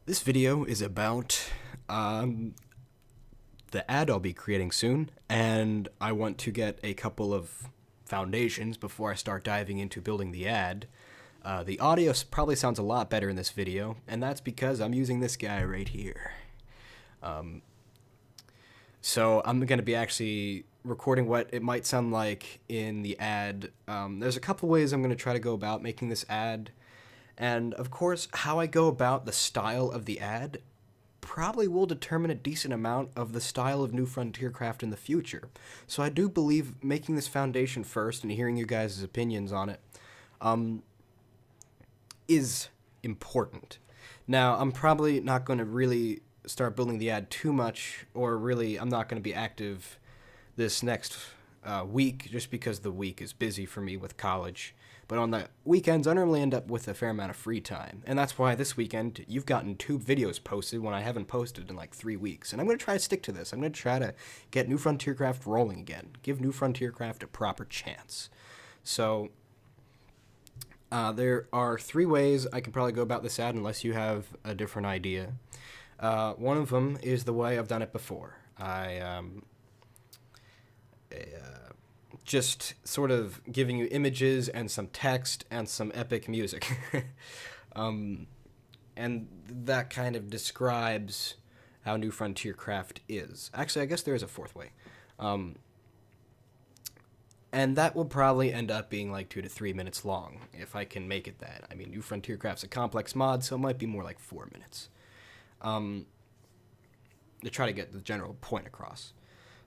This video is about the ad I'll be creating soon, and I want to get a couple of foundations before I start diving into building the ad. The audio probably sounds a lot better in this video, and that's because I'm using this guy right here. So I'm going to be actually recording what it might sound like in the ad. There's a couple ways I'm going to try to go about making this ad. And of course, how I go about the style of the ad probably will determine a decent amount of the style of New Frontier Craft in the future. So I do believe making this foundation first and hearing you guys' opinions on it is important. Now, I'm probably not going to really start building the ad too much, or really I'm not going to be active this next week just because the week is busy for me with college. But on the weekends, I normally end up with a fair amount of free time. And that's why this weekend, you've gotten 2 videos posted when I haven't posted in like 3 weeks. And I'm going to try to stick to this. I'm going to try to get New Frontier Craft rolling again. Give New Frontier Craft a proper chance. So, there are 3 ways I could probably go about this ad unless you have a different idea. One of them is the way I've done it before. Just sort of giving you images and some text and some epic music. And that kind of describes how New Frontier Craft is. Actually, I guess there is a 4th way. And that will probably end up being like 2 to 3 minutes long, if I can make it that. I mean, New Frontier Craft's a complex mod, so it might be more like 4 minutes. To try to get the general point across.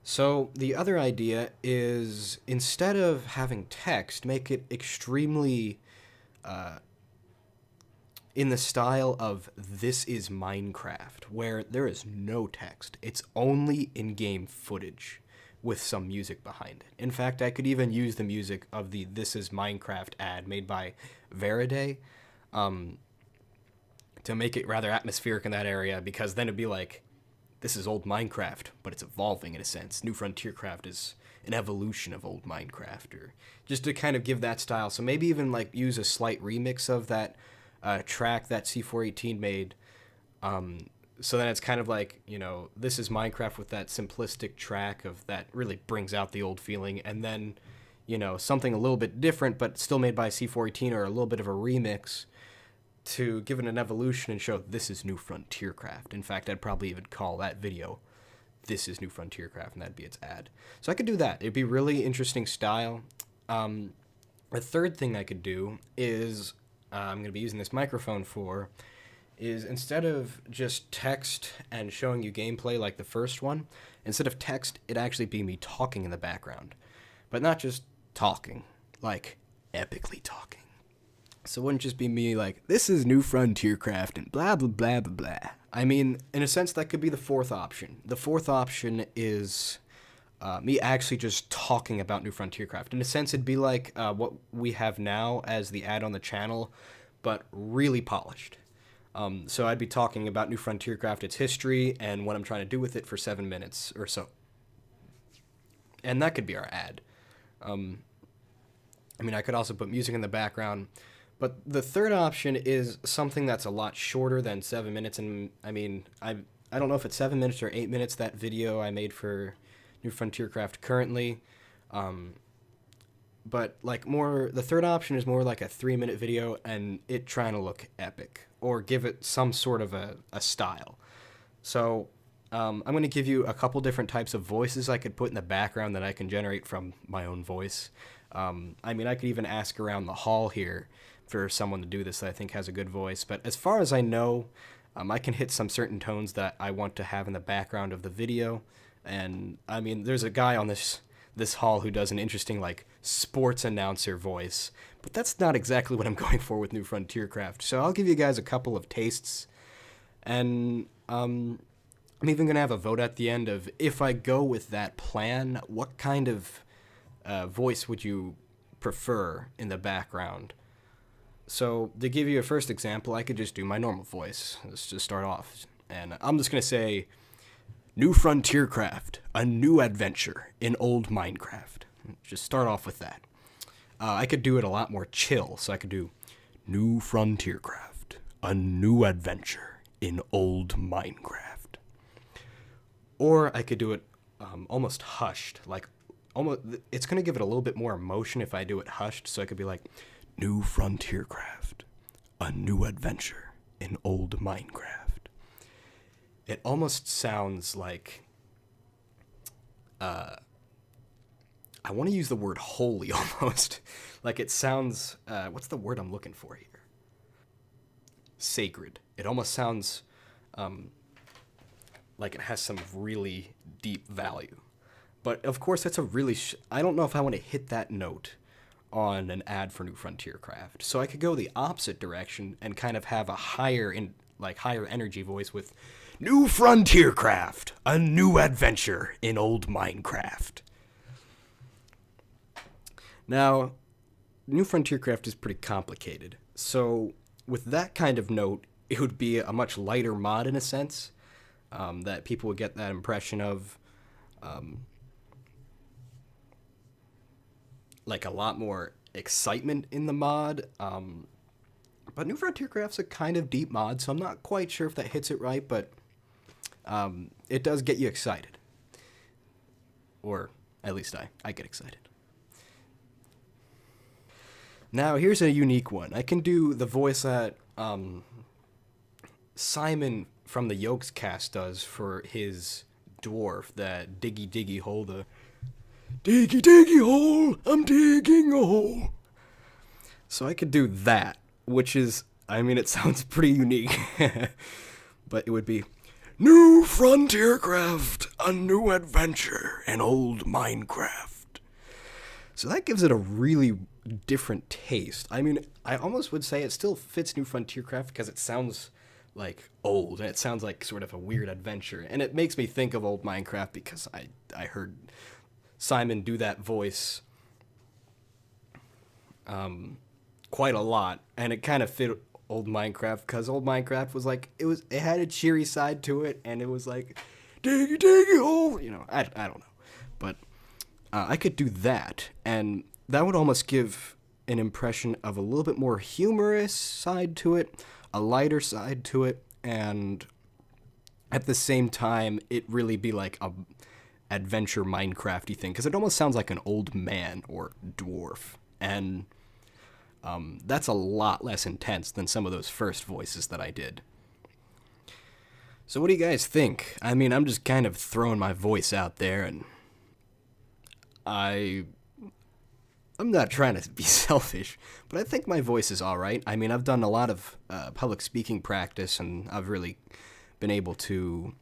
So the other idea is, instead of having text, make it extremely in the style of This Is Minecraft, where there is no text. It's only in-game footage with some music behind it. In fact, I could even use the music of the This Is Minecraft ad made by Veraday to make it rather atmospheric in that area, because then it'd be like, this is old Minecraft, but it's evolving in a sense. New Frontier Craft is an evolution of old Minecraft, or just to kind of give that style. So maybe even like use a slight remix of that track that C418 made. So then it's kind of like, you know, this is Minecraft with that simplistic track of that really brings out the old feeling, and then, you know, something a little bit different but still made by C418, or a little bit of a remix to give it an evolution and show this is New Frontier Craft. In fact, I'd probably even call that video This Is New Frontier Craft, and that'd be its ad. So I could do that. It'd be really interesting style. A third thing I could do is, I'm going to be using this microphone for, is instead of just text and showing you gameplay like the first one, instead of text, it'd actually be me talking in the background. But not just talking, like epically talking. So it wouldn't just be me like, this is New Frontier Craft and blah, blah, blah, blah, blah. I mean, in a sense, that could be the 4th option. The 4th option is me actually just talking about New Frontier Craft. In a sense, it'd be like what we have now as the ad on the channel, but really polished. So I'd be talking about New Frontier Craft, its history, and what I'm trying to do with it for 7 minutes or so. And that could be our ad. I mean, I could also put music in the background. But the third option is something that's a lot shorter than 7 minutes. And I mean, I don't know if it's 7 minutes or 8 minutes, that video I made for New Frontier Craft currently. But like more, the third option is more like a 3-minute video and it trying to look epic or give it some sort of a style. So I'm going to give you a couple different types of voices I could put in the background that I can generate from my own voice. I mean, I could even ask around the hall here for someone to do this that I think has a good voice. But as far as I know, I can hit some certain tones that I want to have in the background of the video. And I mean, there's a guy on this hall who does an interesting like sports announcer voice, but that's not exactly what I'm going for with New Frontier Craft. So I'll give you guys a couple of tastes, and I'm even gonna have a vote at the end of, if I go with that plan, what kind of voice would you prefer in the background? So to give you a first example, I could just do my normal voice. Let's just start off. And I'm just going to say, New Frontier Craft, a new adventure in old Minecraft. Just start off with that. I could do it a lot more chill. So I could do New Frontier Craft, a new adventure in old Minecraft. Or I could do it almost hushed, like almost. It's gonna give it a little bit more emotion if I do it hushed. So I could be like, "New frontier craft, a new adventure in old Minecraft." It almost sounds like. I want to use the word holy almost. Like it sounds. What's the word I'm looking for here? Sacred. It almost sounds like it has some really deep value. But of course, that's a really. I don't know if I want to hit that note on an ad for New Frontier Craft. So I could go the opposite direction and kind of have a higher energy voice with New Frontier Craft, a new adventure in old Minecraft. Now, New Frontier Craft is pretty complicated. So with that kind of note, it would be a much lighter mod in a sense, that people would get that impression of, like a lot more excitement in the mod. But New Frontier Craft's a kind of deep mod, so I'm not quite sure if that hits it right, but it does get you excited. Or at least I get excited. Now, here's a unique one. I can do the voice that Simon from the Yokes cast does for his dwarf, that diggy diggy hole, the diggy diggy hole, I'm digging a hole. So I could do that, which is, I mean, it sounds pretty unique, but it would be, New Frontier Craft, a new adventure in old Minecraft. So that gives it a really different taste. I mean, I almost would say it still fits New Frontier Craft because it sounds like old, and it sounds like sort of a weird adventure. And it makes me think of old Minecraft because I heard Simon do that voice quite a lot, and it kind of fit old Minecraft because old Minecraft was like, it had a cheery side to it, and it was like, diggy diggy hole, you know, I don't know. But I could do that, and that would almost give an impression of a little bit more humorous side to it, a lighter side to it, and at the same time, it really be like a adventure Minecraft-y thing, because it almost sounds like an old man or dwarf, and that's a lot less intense than some of those first voices that I did. So what do you guys think? I mean, I'm just kind of throwing my voice out there, and I'm not trying to be selfish, but I think my voice is all right. I mean, I've done a lot of public speaking practice, and I've really been able to,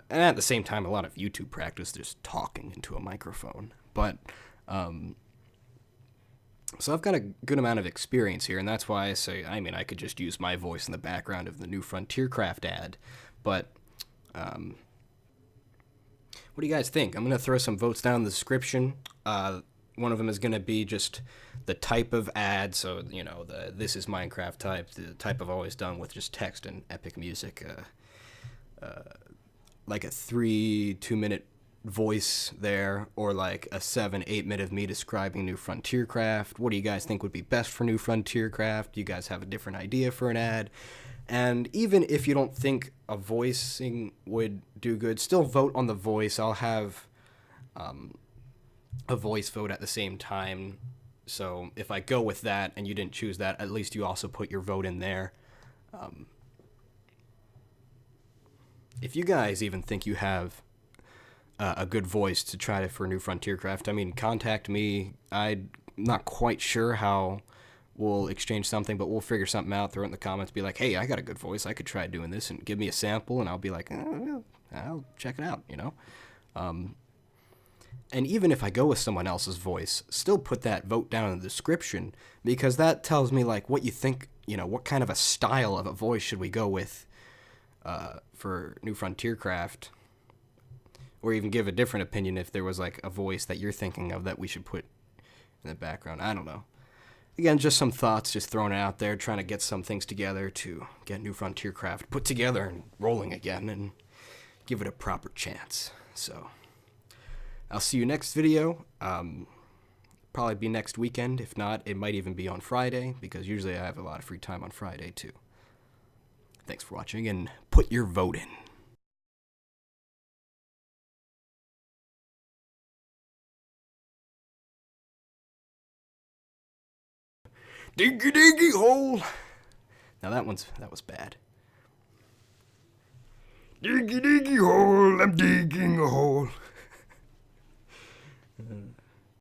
and at the same time, a lot of YouTube practice, just talking into a microphone. But, so I've got a good amount of experience here, and that's why I say, I mean, I could just use my voice in the background of the New Frontier Craft ad, but, what do you guys think? I'm going to throw some votes down in the description. One of them is going to be just the type of ad, so, you know, the This Is Minecraft type, the type I've always done with just text and epic music, like a 2-minute voice there, or like a 7-8 minute of me describing New Frontier Craft. What do you guys think would be best for New Frontier Craft? Do you guys have a different idea for an ad? And even if you don't think a voicing would do good, still vote on the voice. I'll have a voice vote at the same time. So if I go with that and you didn't choose that, at least you also put your vote in there. If you guys even think you have a good voice to try for New Frontier Craft, I mean, contact me. I'm not quite sure how we'll exchange something, but we'll figure something out. Throw it in the comments. Be like, hey, I got a good voice. I could try doing this, and give me a sample, and I'll be like, I'll check it out, you know? And even if I go with someone else's voice, still put that vote down in the description, because that tells me, like, what you think, you know, what kind of a style of a voice should we go with for New Frontier Craft, or even give a different opinion if there was, like, a voice that you're thinking of that we should put in the background. I don't know. Again, just some thoughts, just throwing it out there, trying to get some things together to get New Frontier Craft put together and rolling again and give it a proper chance. So I'll see you next video. Probably be next weekend. If not, it might even be on Friday, because usually I have a lot of free time on Friday too. Thanks for watching, and put your vote in. Diggy diggy hole. Now that was bad. Diggy diggy hole, I'm digging a hole.